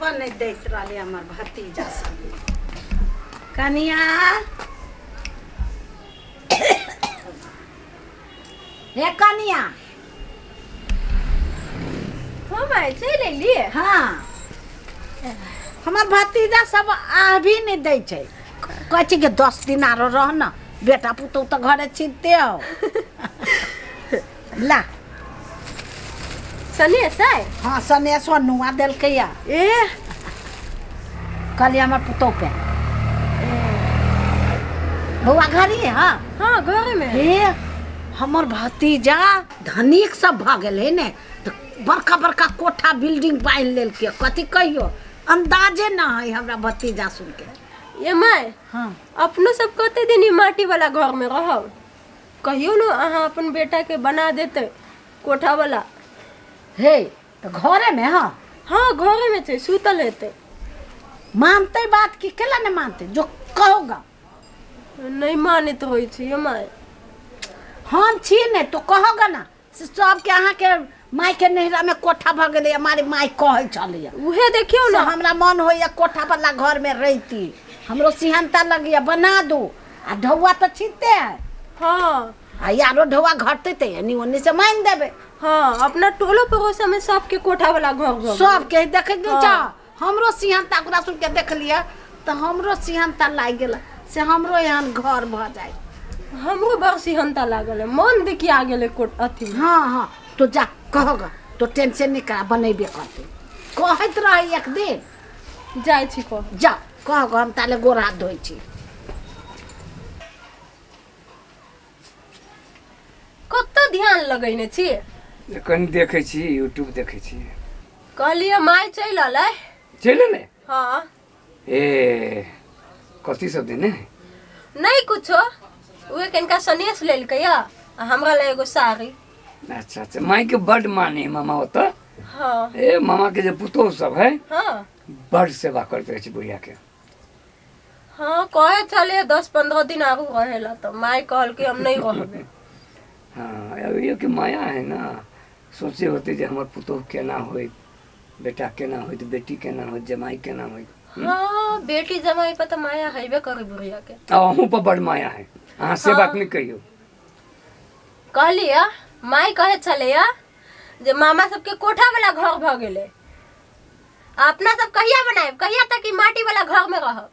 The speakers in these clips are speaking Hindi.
बने देत रहले हमर भतीजा सब। कनिया हे कनिया। हाँ माय चल लिए। हाँ हमर भतीजा सब अभी नहीं दै छै। कहै छै कि 10 दिन आरो रह न, बेटा पुतौ तो घरे चिंते हो। ला सनेस है। हाँ सनेस नुआ देलकै या। ए कहलिए हमर पुतौ पे बउआ घरी है। हाँ हाँ घर में हे हमर भतीजा धनिक सब भ गेल है ने, तो बड़का बड़का कोठा बिल्डिंग बांध लेलकै। कथी कहियो अंदाजे ना है हमरा भतीजा सुन के। ये माय हाँ अपनो सब कते दिन ई माटी वाला घर में रहब, कहियो न अहाँ अपन बेटा के बना देते कोठा वाला। हे तो घरे में। हाँ हाँ घरे में छे सुतल हेते। मानते बात की केला न मानते, जो कहोगा। नहीं माने तो होई छै ये माय। हम छी ने तो कहोगा ना। सब के अहाँ के माई के नहरा में कोठा भ गेलै, हमारी माई कहे चलिए। उहे देखियो से ना हमरा मन होइया कोठा वाला घर में रहती। हमरो सिहनता लगिया बना दो। आ ढौआ तो छीते है। हाँ आ यारो ढौआ घटते ते यानी ओन्नी से मान देबे। हाँ अपना टोलो पड़ोसा में सबके कोठा वाला घर सब के देखे दी हाँ। जा। हमरो सिहनता गुरा सुन के देख लिया तो हमरो सिहनता लाग गेल से हमरो यहाँ घर भ जाए। हमरो बड़ सिहनता लागल है, मन देखिया गेल कोट अथी। हाँ हाँ तो जा कहोगा, तो टेंशन नहीं करा, बनेबे करते। कहत रही एक दिन जाय छी को जा कहोगा हम ताले गोर हाथ धोई छी। कत ध्यान लगैने छी। कनि देखै छी यूट्यूब देखै छी। कहलिए माय चल आलै। चले ने। हाँ ए कथी सब देने नहीं कुछो, उहे कनका सनेस लेलकै या आ हमरा ले एगो साड़ी। अच्छा अच्छा माई के बड माने मामा होता। हाँ ए मामा के जो पुतोह सब है हाँ बड सेवा करते रहे बुढ़िया के। हाँ कहे चले 10-15 दिन आगू रहेला तो माय कहल कि हम नहीं रहबे। हाँ अब ये कि माया है ना, सोचे होते जे हमर पुतोह केना होई, बेटा केना होई, बेटी केना होई, जमाई केना होई। हाँ बेटी जमाई पर तो माया हैबे करे बुढ़िया के। अहूँ पर बड माया है। हाँ से बात नहीं कहियो। कहलिए माय कहे चले या जे मामा सबके कोठा वाला घर भ गेले, अपना सब कहिया बनाए, कहिया तक ई माटी वाला घर में रह।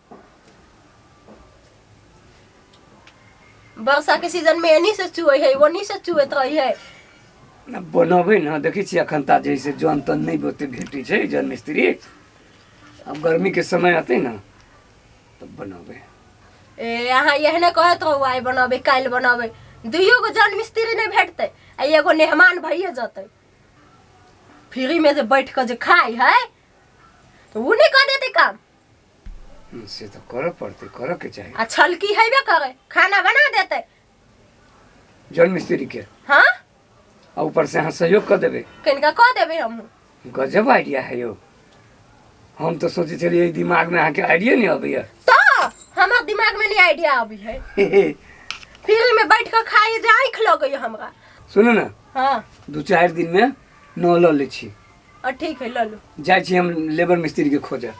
वर्षा के सीजन में एनी से चुए है ओनी से चुएत रही है। बनबे ना देखी छी अखन ता जैसे जन तन नहीं बोते भेटी छै जन मिस्त्री। अब गर्मी के समय आते ना तब बनबे। ए अहाँ यहने कहत रहू आइ बनाबे काल बनाबे, दुइयो गो जन मिस्त्री नहीं भेटते आ एगो मेहमान भइए जते। फ्री में जे बैठ के जे खाई है तो उ नहीं कर देते काम। से तो करे पड़ते, करे के चाहिए। आ छलकी हैबे करे, खाना बना देते। जन मिस्त्री के हाँ और ऊपर से हाँ सहयोग कर देवे। कनिका कह देबे हम। गजब आइडिया है यो। हम तो सोचे चलिए दिमाग में आके आइडिया नहीं अबैया। तो हमार दिमाग में नहीं आइडिया अभी है। फ्री में बैठ के खाई जे आँख लगई हमरा। सुनो ना हाँ 2-4 दिन में नौ ल ले छी। ठीक है ल लो। जाय छी हम लेबर मिस्त्री के खोजे।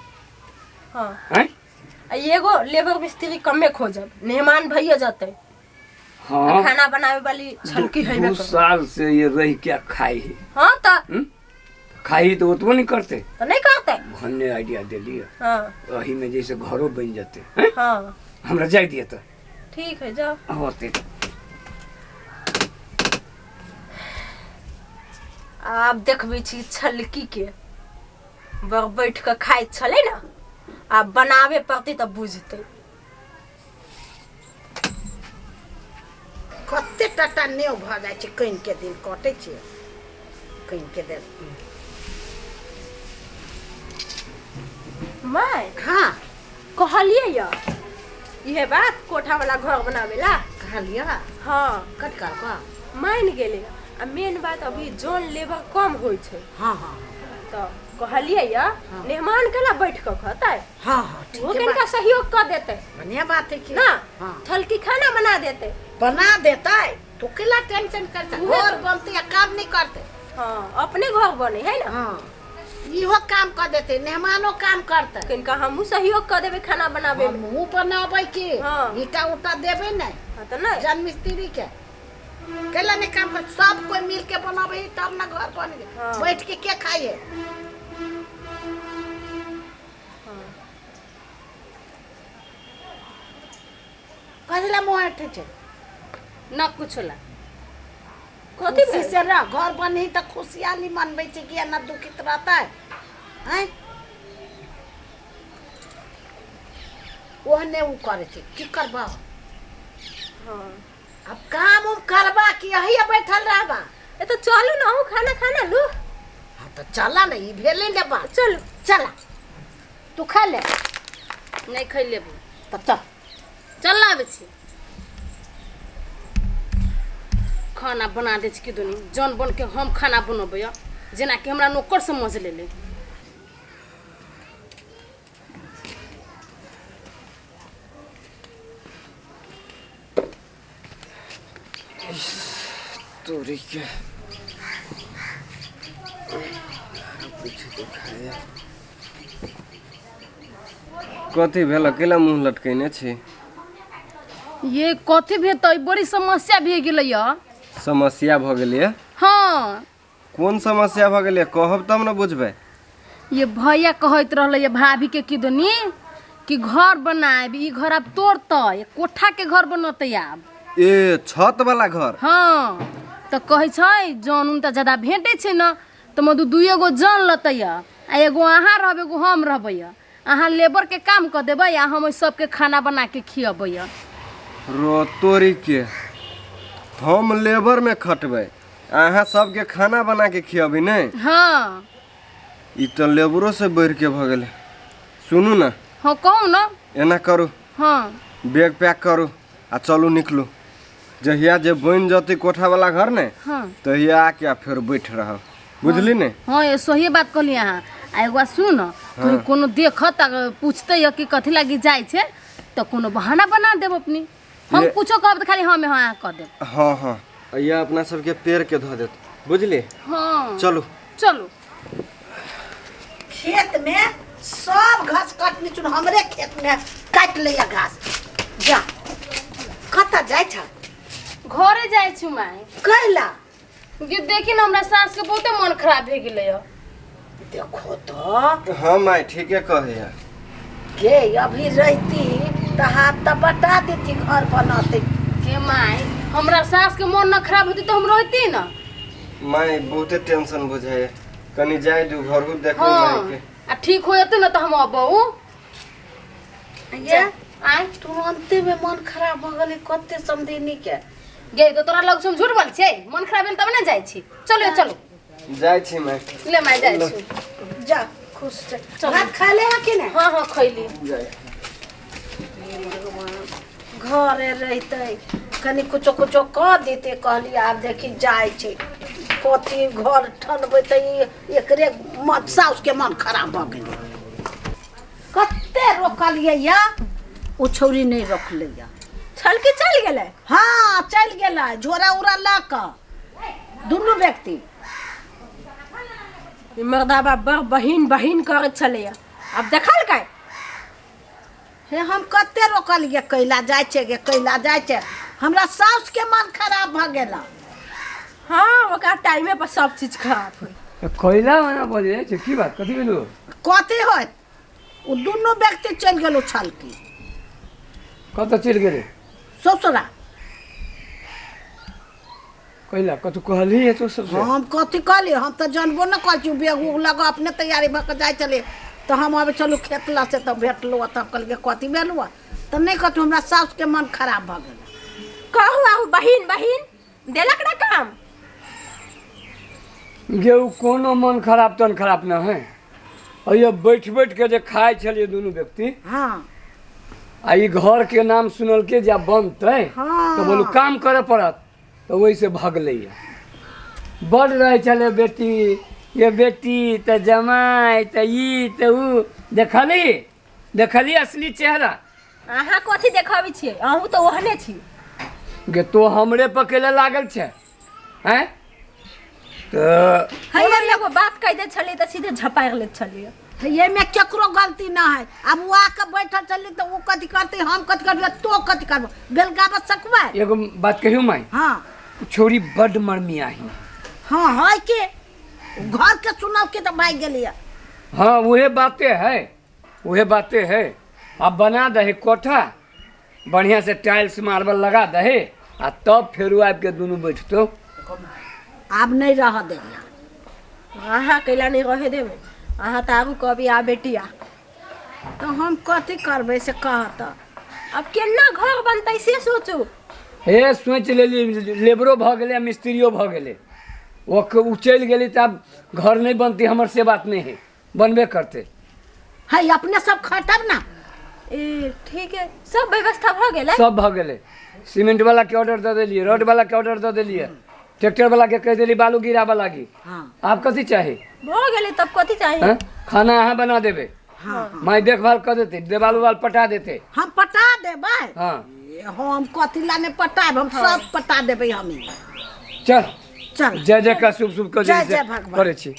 हाँ हैं आ एगो लेबर मिस्त्री कमे खोजब, मेहमान भइए जते। हाँ खाना बनावे वाली छलकी हैबे 2 करे। साल से ये रह क्या खाई है। हाँ तो खाई तो उतबो नहीं करते। तो नहीं करते। भन्ने आइडिया दे लिया। हाँ वही में जैसे घरों बन जाते हैं। हाँ हमरा जाय दिए तो ठीक है जाओ। होते। आब देखबे छी छलकी के बर बैठ के खाई छले ना, आब बनावे पड़ती तब बुझते। कते टाटा नेव भ जाय छै, कइन के दिन कटे छै, कइन के दिन। मैं हाँ कहलिए या इहे बात कोठा वाला घर बनावेला। कहलिया हाँ कट कर का। मान गेले आ मेन बात अभी जोन लेबर कम होई छै हाँ हाँ तो कहलिए या हाँ। मेहमान केला बैठ के खतै, हाँ हाँ ठीक वो है कनिका बात। सहयोग कर देते बढ़िया बात है कि ना। हाँ थलकी खाना बना देते। बना देता है तो केला टेंशन करता, उहे और तो। बनते या काम नहीं करते। हाँ अपने घर बने है ना। हाँ इहो काम कर देते, मेहमानो काम करते। किनका हमहू सहयोग कर देबे खाना बनावे में। मुँह बनाबे की हाँ। ईटा उटा देबे नहीं हाँ तो नहीं जन मिस्त्री के केला ने काम कर, सब कोई मिल के बनाबे तब ना घर बने। हाँ। बैठ के क्या खाइए? कजला मुँह उठे छे ना कुछ ला कथी खुशी से रह, घर बनी तो खुशहाली मनबे छे कि ना दुखित रहता है हैं? ओहने उ करे छे की करबा? हाँ अब काम उम करबा कि यही बैठल रहबा? ए तो चलो ना हो खाना खाना लो। हाँ तो चला ना, ई भेले ले बा। चलो चला तू खा ले नहीं खै लेबू तो चल। चल आबे छी खाना बना दे छी कि दुनी जन बन के हम खाना बनबै जेना कि हमरा नौकर समझ ले तोरी के कथी भेल अकेला मुँह लटकेने छी? ये कथी भेतै बड़ी समस्या भे गेलै समस्या भ गेलै? हाँ कोन समस्या भ गेलै कहब तब न बुझबै। ये भैया कहत रहले भाभी के कि दुनी कि घर बनाएब, ई घर अब तोड़तै, कोठा के घर बनतै आब। ए छत वाला घर? हाँ तो कहे छै जन उन तो ज्यादा भेटे छै न तो मधु दुए गो जन लतै आ एगो अहाँ रहबै एगो हम रहबै। अहाँ लेबर के काम कर देबै आ हम सबके खाना बना के खियबै। रो तोरी के हम लेबर में खटबै अहाँ सबके खाना बना के खियबै नहीं? हाँ ई तो लेबरो से बढ़ के भ गेलै। सुनू ना, हाँ कहू न। एना करू, हाँ बैग पैक करू आ चलू निकलू। जहिया जे बन जते कोठा वाला घर ने हाँ तहिया आके फिर बैठ रहब, बुझली ने? हाँ ये सही बात कहली अहाँ। आ एगो सुन कहीं कोनो देखत पूछते कि कथी लागी जाय छै तो कोनो बहाना बना देब अपनी। हम कुछो कहब तो खाली हाँ में हाँ कह देब। हाँ हाँ या अपना सबके पेड़ के धो देत, बुझली? हाँ चलू चलो। खेत में सब घास काटनी चुन हमरे खेत में काट लिया घास। जा कता जाय छ? घरे जाय छु माय। कहला ये देखी न हमरा सास के बहुते मन खराब भे गेलै। देखो तो हाँ माय ठीके कहे यार। के अभी रहती तो हाथ तो बटा देती घर बनाते। के माय हमरा सास के मन न खराब होती तो हम रहती न। माय बहुते टेंशन बुझाए, कनी जाय दू घर हु देख हाँ माय के। आ ठीक हो जते न तो हम अबऊ। ये आय तुरंते में मन खराब हो गले कते समझेनी के। गे तो तोरा लग से झूठ बोल छै, मन खराब भेल तब न जाय छी। चलो चलो जाय छी माय। ले माय जाय छी। जा खुश से भात खा ले है कि नहीं? हाँ हाँ खैली। घरे रहते कनी कुछो कुछो कह देते कहली आब देखी जाय छै कथी घर ठनबै त एकरे मन साउस के मन खराब भ गेलै। कते रोकलिए या ओ छौरी नहीं रोकले या। छल के चल गेलै। हाँ चल गेला झोरा उरा ला क दुनू व्यक्ति। मर्दाबा बड़ बहिन बहिन करत छलै। अब देखल काय हे हम कते रोकलिए कैला जाय छै गे कैला जाय छै। हमरा साउस के मन खराब भ गेला। हाँ ओकरा टाइमे पर सब चीज खराब होई। कैला मना बोले छै की बात कथी भेलो? कथी होत ओ दुनू व्यक्ति चल गेलो छल की कत चल गेले? ससुरा। कैला कतु कहली है तो सब? हम कथी कहली हम तो जानबो न कर छी। बेग उग लगा अपने तैयारी भ के जाय चले तो हम अब चलू खेतला से तो भेटलो तब कहलिए कथी भेलुआ तो नहीं कतु हमरा साउस के मन खराब भ गेल। कहू आहू बहिन बहिन देलक ना काम। गे उ कोनो मन खराब तन खराब न है। अइया बैठ बैठ के जे खाए छलिए दुनू व्यक्ति हाँ आ ई घर के नाम सुनल के जा बनते हाँ। तो बोलू काम करे पड़त तो वही से भागले। बड़ रहे चले बेटी ये बेटी तो जमाई तो ई तो ऊ देखली असली चेहरा। अहाँ कथी देखाबै छियै? अहूँ तो ओहने छी। गे तो हमरे पकेले लागल छे हैं? तो है एगो बात कह दे छली त सीधे झपाड़ ले छलिए। ये में केकरो गलती ना है। अब वो आके बैठल चली तो वो कथी करते, हम कथी करबे, तो कथी करबो, बेलगाबत सकबे। एगो बात कहियो माई, हाँ छोरी बड मरमिया ही। हाँ है के घर के चुनाव के तो भाग गेलिए। हाँ वही बातें है, वही बातें है। अब बना दहे कोठा, बढ़िया से टाइल्स मार्बल लगा दहे, आ तब फिर आब के दोनों बैठतो। अब नहीं रह देगा। आहा कैला नहीं रहे देबे, आहा त आगू कभी आ बेटिया। तो हम कथी करबे से कहता। अब केना घर बनतै से सोचू। हे सोच लेली, लेबरो भ गेले, मिस्त्रियो भ गेले, वो चल गेली त अब घर नहीं बनती। हमर से बात नहीं है, बनबे करते है अपने सब खटब ना। ए ठीक है, सब व्यवस्था भ गेलै। सब भ गेले। सीमेंट वाला के ऑर्डर दे दिलिए, रोड वाला के ऑर्डर दे दिलिए, ट्रैक्टर वाला के कह दिली बालू गिराबे लागी। हाँ आप कथी चाहे? भ गेलै तब कथी चाहिए? हैं? खाना अहाँ बना देबे, हाँ मैं देखभाल कर देते, देवाल उवाल पटा देते। हम पटा देबै। हाँ हम कथी ला नहीं पटाब, हम सब पटा देबै। हमें चल चल जय जय का शुभ शुभ कर जय जय भगवान। करे छी।